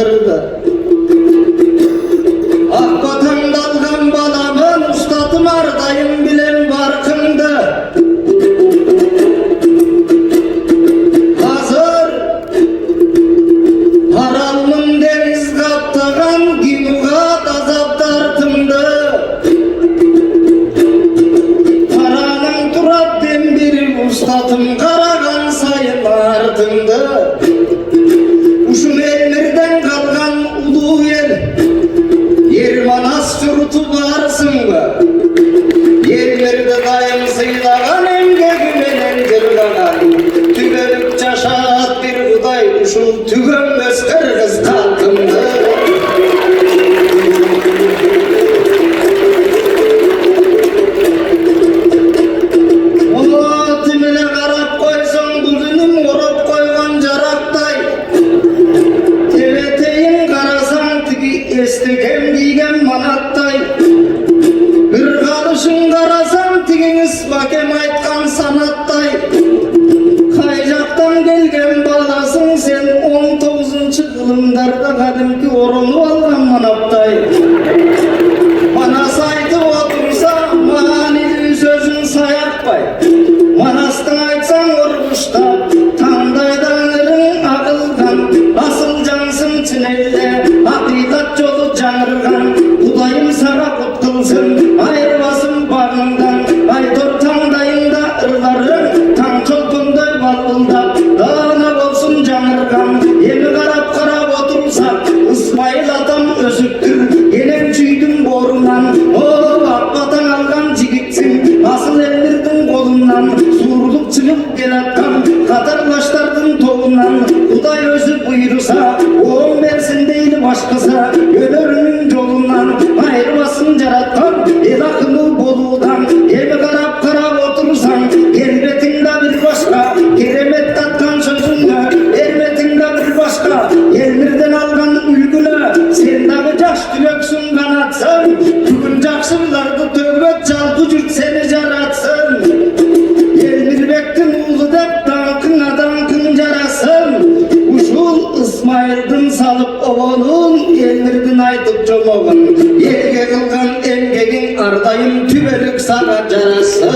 batırdı. Ak vatan dalgan balamın ustadım ardayım bilen barkındı. Hazır haralmın deniz kaptagan gimugat azap tartımdı. Karanın turat dembiri ustadım karagan sayın ardımdı. Uşun ellerden kalgan ulu el yer manas çurutu varsın mı? Yerlerde dayım sıylagan emgegimenen jırganan tübelip çaşat bir kuday uşul tügönmez kırgız kalkımdı. O timine karap koysan bulunim orap koygan jaraktay. Teveteyin karasan tiki estekem diygen manattay. Bir kalışın karasan tiginiz bakem aytkan sanattay. Kayjaktan gelgen balasın sen 19. kılımdarda kadimki orunu algan manaptay. Bana saydı otursa manili sözün sayakpay. Manastın aytsan ormuşta tandaydan ırın akıldan. Asıl cansın çinelde hakikat yolu canırgan. Budayım sana kutkılsın ayrılasın bağından. Aytor tandayında ırların tan çolpunday balılda. Dağına olsun canırgan. Yemi karap karap otursa İsmail adam özüktür. Gelen çüydüm borundan. O akvatan algan cigitsin. Asıl ellirdin kolundan. Surluk çıkıp gelatkan kadarlaştardın toğundan. Kuday özü buyursa oğum versin değil başkasa. Ölürünün yolundan ayrılasın carattan. El akıllı boludan. Yemi karap karap oturursan elbetinde bir başka. Keremet tatkan sözünle elbetinde bir başka. Elmirden algan ülgüle sen dağı caş tülöksün kanatsın. Bugün caksırlardı tövbet çalgı cürt seni caratsın. Elmirbektin ulu dep dankın adankın carasın. Uşul İsmail'din salıp oğlun elmirdin aytıp çomoğun. Yerge kılgan emgegin ardayım tübelik sana carasın.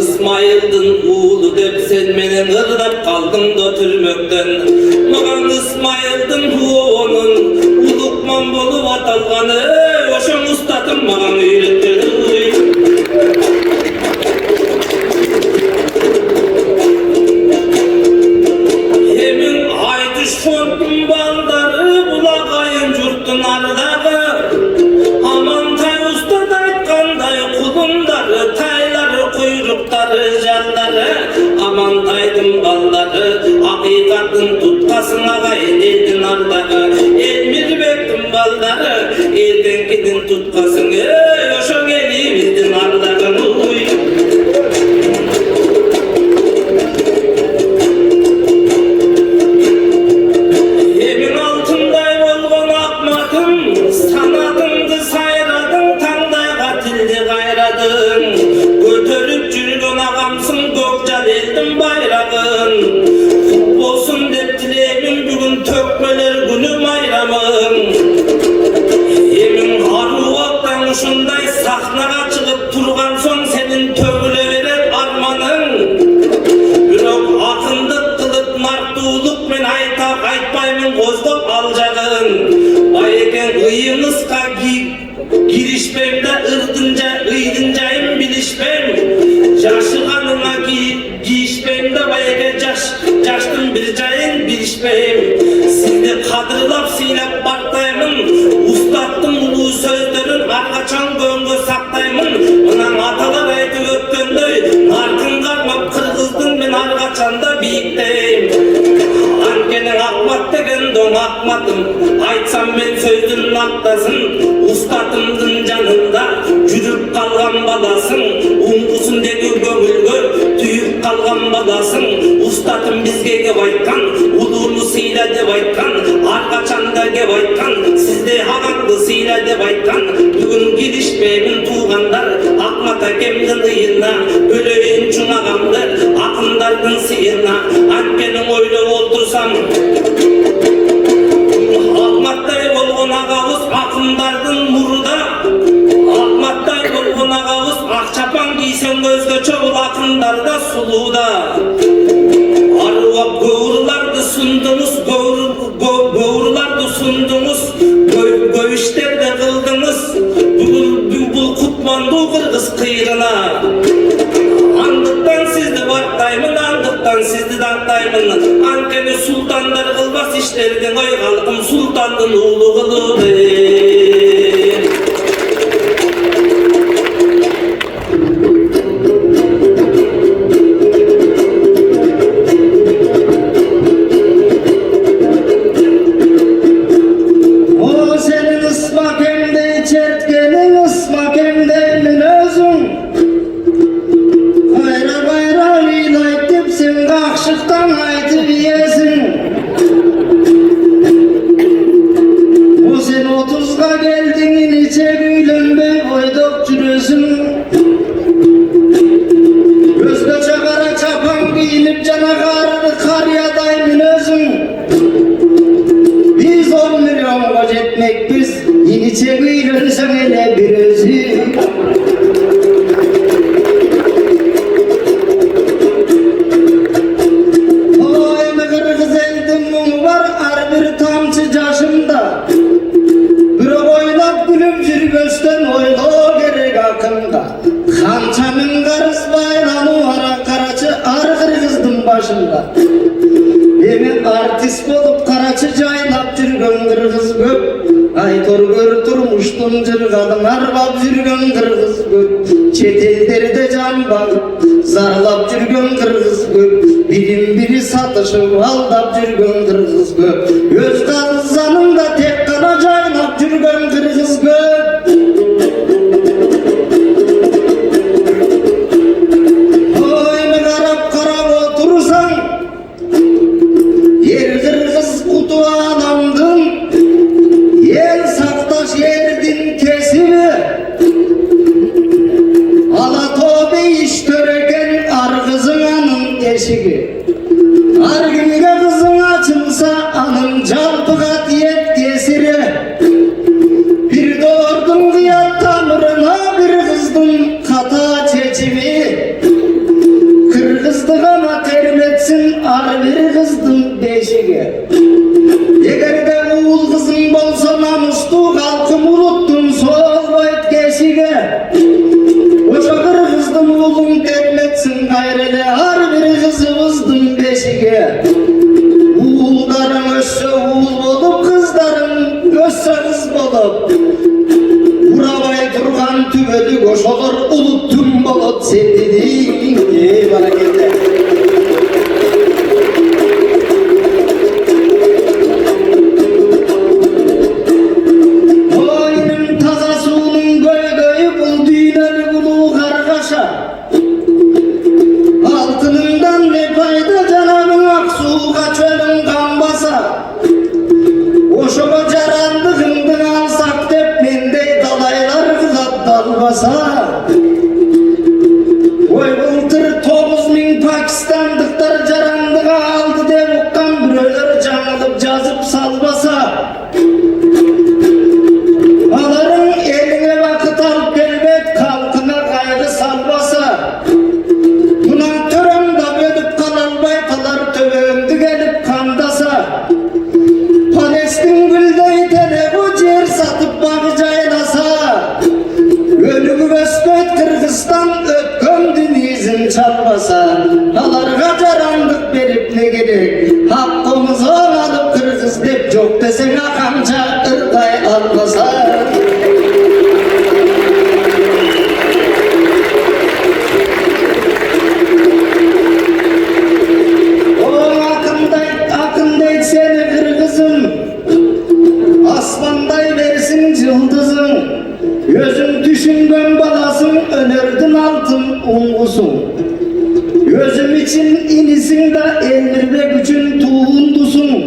İsmail'din uğulu dep sen menen ırlap kaldın da türmökten. Magan İsmail'din huonun ulukman bolup atalgany oşoň ustadym magan öýretdi. Hemin aytyş fontum baldary bulagayın jurtun ardagy. Amantay ustad aytkanday kulundary taylary kuyruktary jandary. Amantay'dın baldary hakikatin tutkasın agayın eldin ardagy. Elmirbektin baldary eldenkidin tutkasın oşoň elimizdin ardagy. Emin altınday bolgon akmatım sanatımdı sayradın tangday katildi gayradın. Götörüp jürgön agamsın gökjal eldim bayragın. Futbolsun dep tilemin bugün tökmeler günü bayramın. Emin haruvattan uşunday sahnaga çıkıp turgan soň senin tөгüle beret armanın. Bирок akındık kılıp martuuluk men aytap aytpaymen kozgop aljagın. Bayeken ıyınıska girişpemde ıydınjayım bilişpem. Jaşıganıma giyişpemde bayeke jaştın bir jayın bilişpem. Sizde Ustattın ulu sözlerin arkaçan göngü saktayımın. Unan atalar aytı ötkönдөй, narkın karmap kırgızdın men arkaçanda biyikteyim. Ankenin akmat degen don akmatım, aytsam men sözdün naktasın. Ustatımdın janında жүрүп kalgan balasın. Uңгусундагы көңүлгө tüyüp kalgan balasın. Ustatım bizge kep aytkan, uluunu sıyla dep aytkan, arkaçanda kep aytkan, sizde hagandı sıyla dep aytkan. Бүгүн gidişmeymin tuğandar, akmat akemdin ıyına, bölöйүн çunagamdı akındardın sıyına. Ankenin oylop oltursam, akmatтай болгон агабыз акындардын мурда, акматтай болгон агабыз ак чапан кийсең өзгөчө бул акындарда сулууда. Аруак гөөрүларды сундуңуз, гөөрүларды сундуңуз, көйүштөрдө кылдыңыз, бул кутмандуу кыргыз кыйрына. Андыктан сизди бактаймын, андыктан сизди даңктаймын. Анткени султандар кылбас иштердин ой калкым султандын уулу кылды. Emin artist bolup karaçı jaylap жүргөн kırgız köp. Aytorgör turmuştun jırgadın arbap жүргөн kırgız köp. Çet ellerde can bagıp zarlap жүргөн kırgız köp. Birim biri satışıp aldap жүргөн kırgız köp. Öz kazanında tek kana jaylap жүргөн kırgız köp. Argınga kızın açılsa anın jalpıga diyet kesiri. Bir doğurdun kıyat tamırına bir kızdın kata çeçimi. Kırgızdıgana terletsin ar bir kızdın beşigi. Eğer de uğul kızın bolsa namuslu kalkım unuttun sol boyut keşigi. Oşa kırgızdın uğulun terletsin gayrele ar bir kızımızdın beşigi. Uğuldarım össe uğul bolup kızdarım össe kız bolup. Urabay durgan tübödü koşolur uluttum bolup sen dedin. Barakette. Oy bultır 9.000 Pakistanlıklar carandığa aldı de ukkan büröler canılıp жазıp salbasa. Aların eline vakit alıp gelbet kalkına kaygı salbasa. Buna töremde bölüp kalan baytalar tövöndü gelip kandasa. Palestin güldey tele bu cer satıp bağı caylasa. Ölümü vesbet Kırgızstan ötkön izin çalmasa. Alarga carandık berip ne gerek. Hakkımızı alıp Kırgız dep çok desene kanca ırgay almasa. altın ungusun. Gözüm için inisin de eldirmek için tuğundusun.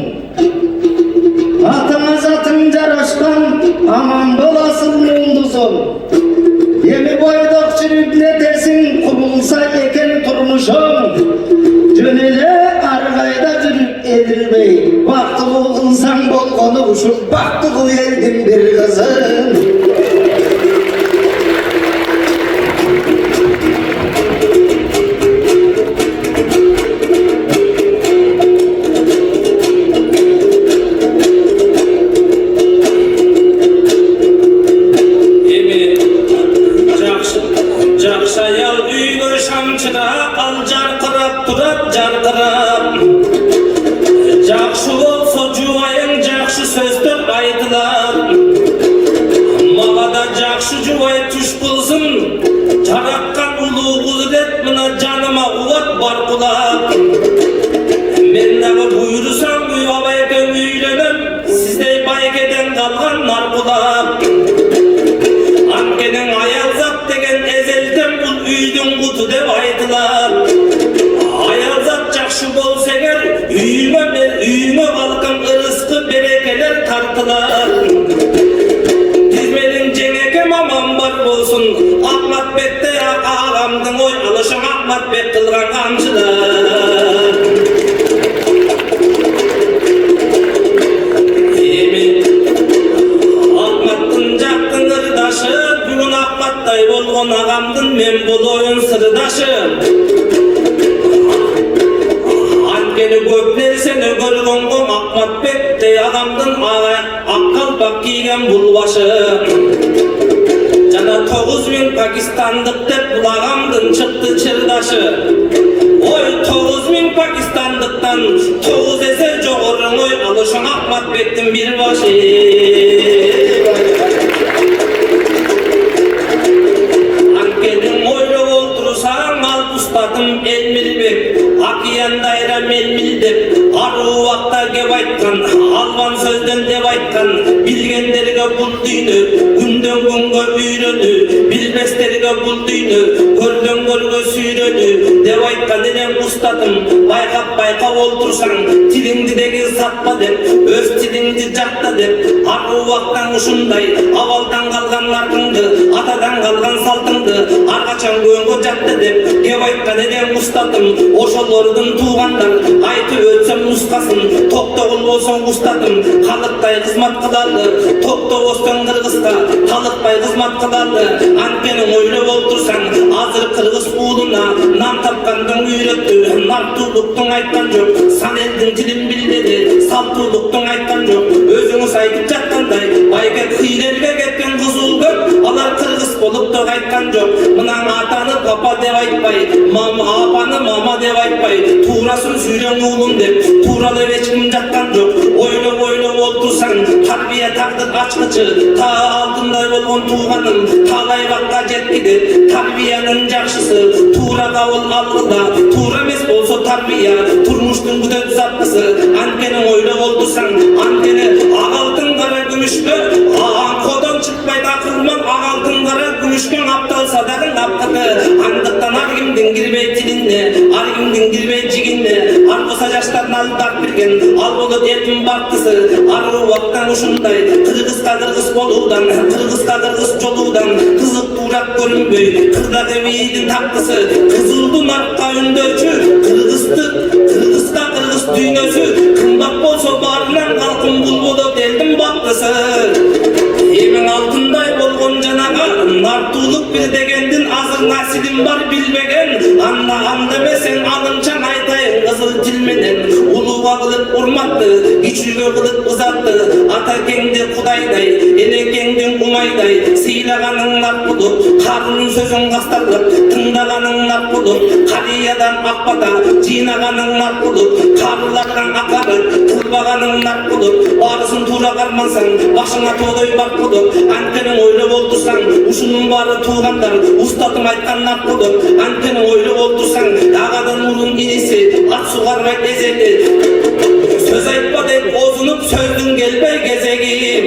Atına zatın jaraşkan aman bolasın mundusun. Yemi boydak çürüp ne desin kurulsa eken turmuşum. Jönele argayda jürüp edilmey. Baktığı insan bolgonu uşup baktığı eldin bir kızın. Жақшы болса жұбайың жақсы сөздер айтылар. Мага да жақшы жұбай түш болсын. Жаратқан улуу құдірет мына жаныма қуат бар құлап. Мен дағы бұйырсам абайкең үйленем, сіздей байкеден қалған нар құлап. Анкенің аялзат деген эзелден бұл үйдің құты деп айтылар. Аялзат жақшы болса егер, үйіме балқын ырысқы берекелер тартылар. Дизменің жеңеке мамам бар болсын, Ахматбекте ағамдың ой алышың Ахматбек қылған қамшылар. Ахматтың жақтың ырдашы, бүгін Ахматтай болған ағамдың мен бұл ойын сырдашы. Анкені көп нәрсені көрген қом Ахматбектей ағамдың аққалпақ киген бұл башы. Жана 9000 пакистандық деп бұл ағамдың шықты чырдашы. Ой 9000 пакистандықтан 9 есе жоғырың ой алышың Ахматбектің бір башы. Анкенің ойлап отырсаң алып ұстадым Элмирбек. Акияндайра мелмил деп ару уақта кеп айтқан, албан сөзден деп айтқан, білгендерге бұл дүйні күнден күнге үйрену, білбестерге бұл дүйні көрден көрге сүйрену деп айтқан елем ұстадым. Байқап отырсаң тилиңді деги сатпа деп, өз тилиңді жақта деп, ару уақтан ұшындай авалдан қалған артыңды, атадан қалған салтыңды арқачан көңгі жатты деп кеп айтқан елем ұстадым. Ошолордун туғандар айтып өтсем нұсқасын, тоқтоғыл болсаң ұстадым, халықтай қызмат қылады. Тоқто остан қырғызға халықтай қызмат қылады. Анкенің ойлап отырсаң азыр қырғыз уулуна нан тапқандың үйретті. Нартулықтың айтқан жоқ, сан елдің тілін білдеді, салтулықтың айтқан жоқ. Өзіңіз айтып жатқандай байке қийлерге кеткен қызыл көп, алар қырғыз болып та айтқан жоқ. Мынаң атаны папа деп айтпай, апаны мама деп айтпай, турасын сүйрен уылым деп туралап ешкім жатқан жоқ. Ойлап отырсаң тарбия тағдыр ачқычы, та алтындай болған туғаным талай баққа жеткиді. Тарбияның жақшысы тура қабыл алғыда, тура емес болса тарбия тұрмыштың күдет заттысы. Анкенің ойлап отырсаң анкені ақ алтын қара күмішке қодан шықпайды ақылман. Ақ алтын қара күмішке аптал садағын апқыды. Андықтан аргімдің кірбей тіліне, аргімдің кірбей жігіне, арқыса жаштарын алдап берген ал болы детім бақтысы. Ару уақттан ұшындай қырғызға қырғыз болудан, қырғызға қырғыз жолудан қызық турақ көрінбей қырдағы бейдің тақтысы. Қызылды нарыққа үндеуші қырғызға қырғыз дүйнөсі, қымбат болса барынан қалқын бұл болып елдің бақтысы. Емің алтындай болған жанаға нартулық бір дегендің азыр насилім бар білбеген. Анда месен алынчан айтайын қызыл тілменен. Улуға қылып ұрматты, кичүүгө кылып ызатты. Ата кеңді құдайдай, ене кеңдің ұмайдай. Сыйлағаның нар бұлып, қарының сөзін қастарлып, тыңдағаның нар бұлып, қариядан ақпата, жинағаның нар бұлып, қарылардан ақарып, қылбағаның нар бұлып, барысын тура қармансаң, башыңа тоғай бар бұлып. Анкенің ойлап отырсаң, ұшының бары туғандар, ұстатым айтқан нар бұлып. Анкенің ойлап отырсаң, ағадан ұрын енесі, ат суғармай кезеті. Söz айтпа деп озынып, сөздің келбей кезегім.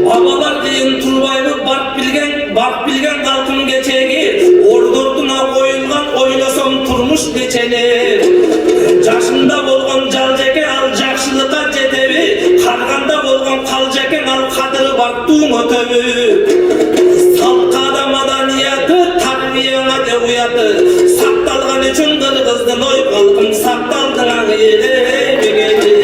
Бабалар дейін тұрбаймы барып білген қалқым кечеги. çeçelir. Jaşında bolgon jaljeken al jakşılıkka jetebi, karganda bolgon kaljeken al kadırı baktığın ötöbü. Salkada madaniyatı, tarbiyana de uyatı, saktalgan üçün kırgızdın oy kalkın, saktaldın ağıydı begeli.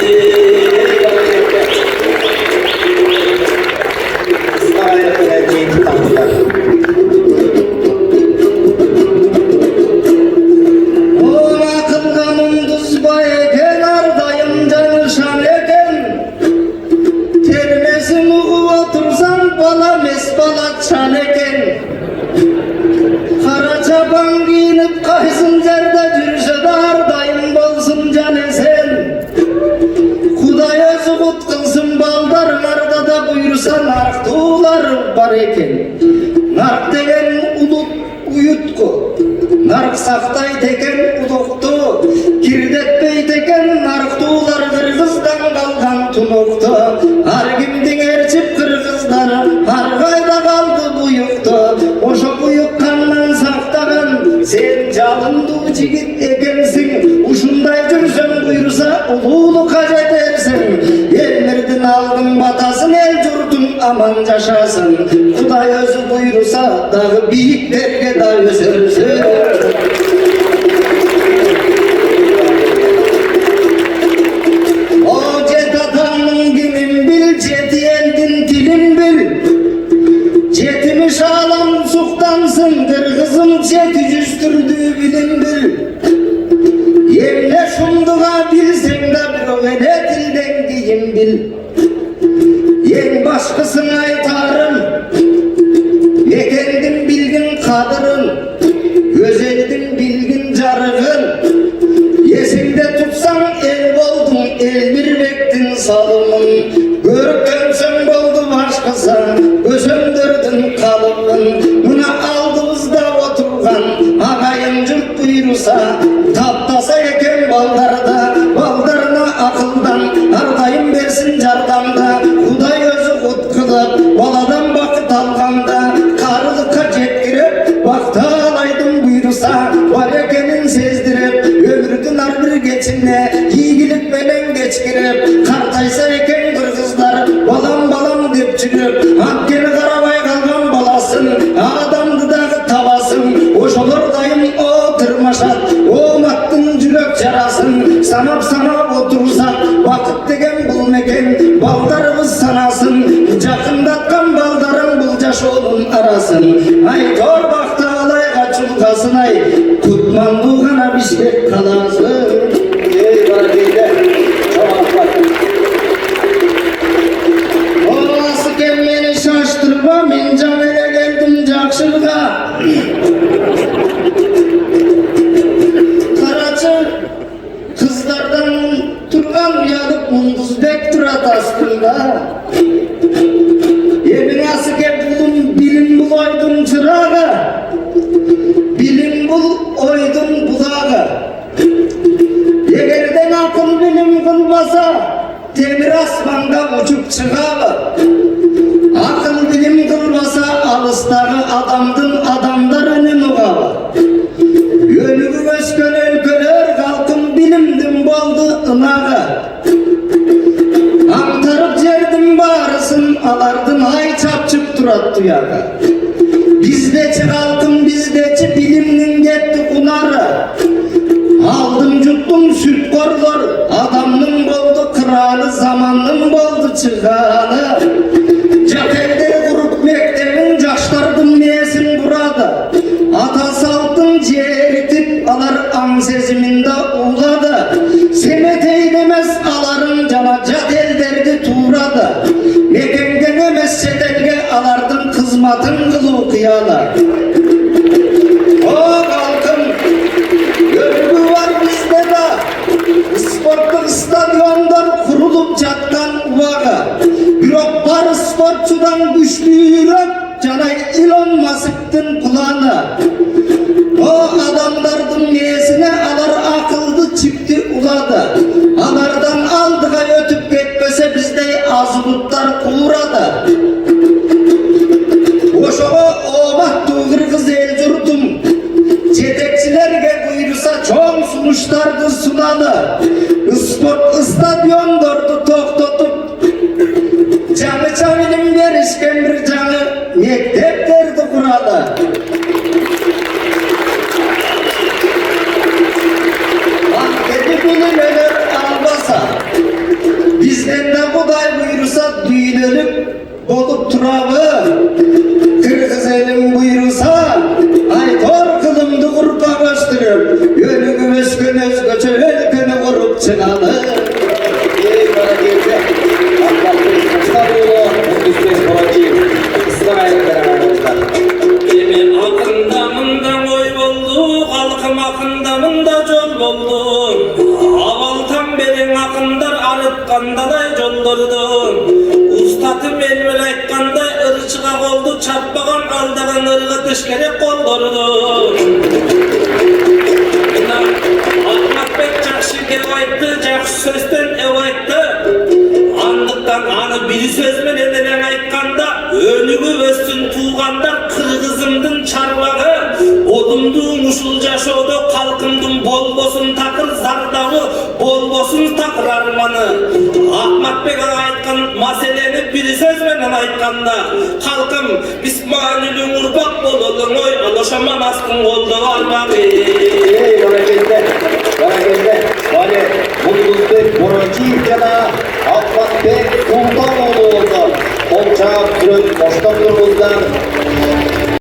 Kaysın zerde жүрse dar dayım bolsun cane sen. Kuday özü kut kılsın baldar narda da buyursa nark tuğlar var eken. Nark degen ulut uyutku, nark saktay teken uduktu, kirdetpey teken nark tuğlar kırgızdan kalkan tunuktu. Har kimdin erçip kırgızlar har kayda kaldı buyuktu. Oşo buyuk kandan saktagan sen jalındı jigit ekensin. Uşunday жүрsen buyursa ululuk kaç edersin. Ellerden aldın batasın el jurtun aman yaşasın. Kuday özü buyursa dağı biyiklerge da ösersin. O jet atanın gimin bil, jeti eldin tilin bil. Jetimi şalan suktansın, kırgızım jeti yüzdürdüğü bilin bil. Yerle şunduğa bilsen de bir öyle dilden giyin bil. Yen başkasına aytarım, ne kendin bilgin kadırın, gözeldin bilgin carığın. Yesinde tutsan el boldun, el bir bektin salımın. Görüp ömsün boldu başkası, gözöndürdün kalıbın. Buna aldığımızda oturgan, ağayın cırt buyursa, taptasa eken baldarda, baldarına akıldan, ardayım versin jardamda. Kuday özü kut kılıp, baladan bakıt alganda, karılıkka jetkirip, bakta alaydım buyursa, var ekenin sezdirip, ömrükün ar bir geçinle, yiğilik menen geçkirip, kartaysa eken kırgızlar, balam balam dep çürüp, hakkeni karabay kalgan balasın, adamdı dağı tabasın, oşolur dayım o tırmaşat, o mattın jürek jarasın, sanap sanap otursak, vakit degen bul meken, baldarımız sanasın, jakındatkan baldarın bul jaşoğlun arasın. Ay tor bakta alay kaçulgasın ay, kutman buğana bişbek kalasın. Ey var beyler, çok bak. Olası kendini şaştırma, men camele geldim jakşırga. Karaçı kızlardan turgan uyanıp munduz bek durat aslında. Yemin asike bulun bilim bul oydun çırağı, bilim bul oydun bulağı. Egerden akıl bilim kılmasa demir asmanda uçup çıkağı. Akıl bilim kılmasa alıstarı adamdın adamların uğağı. Yönügü göçkön ülkeler kalkın bilimdin boldu ınağı. Amtarıp jerdim barısın alardın ay çapçıp durat duyağı. Bizdeçi kalkın bizdeçi bilimnin getti kunarı. Aldım juttum süt korlar, adamның boldu kıralı, zamanның boldu çıgalı. Jakelde kurup mektebin jaştardın mesin burada. Ata saltın jeritip alar an seziminde uğladı. Semet eylemez aların jana jat elderdi tuğradı. Mekengden emez çetelge alardın kızmatın kılı kıyalar. kuşlardı sunadı. Sport stadionlardı toktotup. Canı çamilim verişken bir canı mekteplerdi kuradı. Mahkedi bilinmeler albasa. Bizden de Kuday buyursa düğünlük olup turabı. Kırgız elim buyursa ay tor kılımdı kurpa gösterip yönü öskün özgöçü ülkünü vurup çıkalı. Ey bana geldi. Allah Bey Kuştaroğlu, Kunduz Koraciyev. İsrail'e beraber oldular. Emin akındamında oy oldu, halkım akındamında jol oldu. Avaltan berin akındar arıtkandaday jollardı. Ustatım elmel aytkanday ırçığa oldu, çarpmagan aldagan ırgı tişkerek kollardı. Ahmetbek жақсы деп айтты, жақсы сөзден ev айтты. Андықтан аны bir сөзменен элең айтканда, өнүгү өссүн туугандар кыргызымдын чарбагы, одумдун ушул жашоодо калкымдын болбосун такыр зардабы, болбосун такыр арманы. Ахматбек ага айткан маселени bir сөзменен айтканда, калкым бисманилиң урбак бололуңой, алошаман астын колдо барбагы. Ey bana geldi. Bana geldi. Hani Kunduz Koraciyev jana Ahmetbek Sultanoğlu oldu. Kolçak Türk Boştokturumuzdan